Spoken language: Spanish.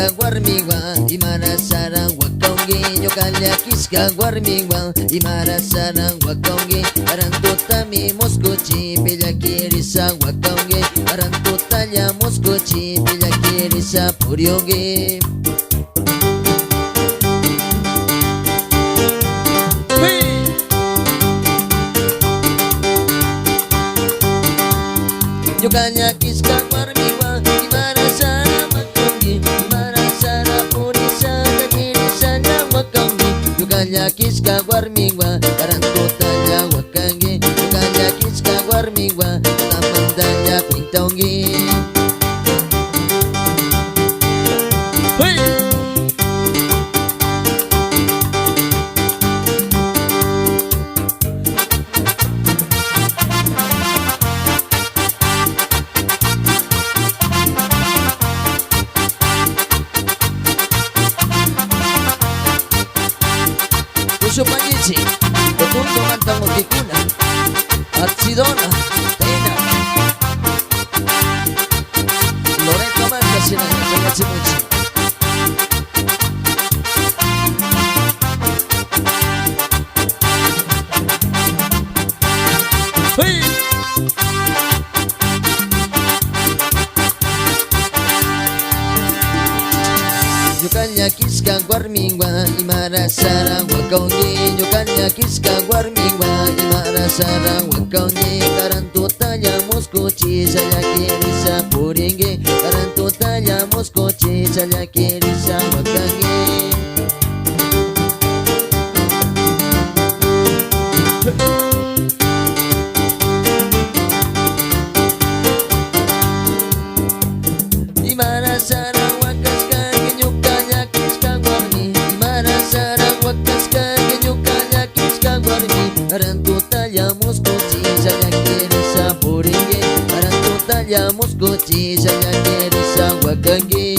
kiska warmiwa imara sarang wakaungi nyokalya kiska warmiwa imara sarang wakaungi arantutami moskochi pilla kirisa wakaungi arantutalla moskochi pilla kirisa puriongi Nyukanya kiska warmiwa imara sara makongi imara sara purisa kakirisa nya wakangi Nyukanya kiska warmiwa karantutanya wakangi Nyukanya kiska warmiwa tamandanya kuintaungi Puso Pangici, Otundo Manta Moticuna, Archidona, Tena, Loreto Manta Sinaya, Pagachimuchi. ¡Hey! Nyukanya kiska warmiwa imara sarang wakaungi Nyukanya kiska warmiwa imara sarang wakaungi Karantutanya moskochi saya kirisa puringi Karantutanya moskochi saya kirisa wakangi Imara sarang wakaska Nyukanya kiska warmi imara sarang wakaska Nyukanya kiska warmi Arantutalla moskochi saya kirisa puringi Arantutalla moskochi saya kirisa wakangi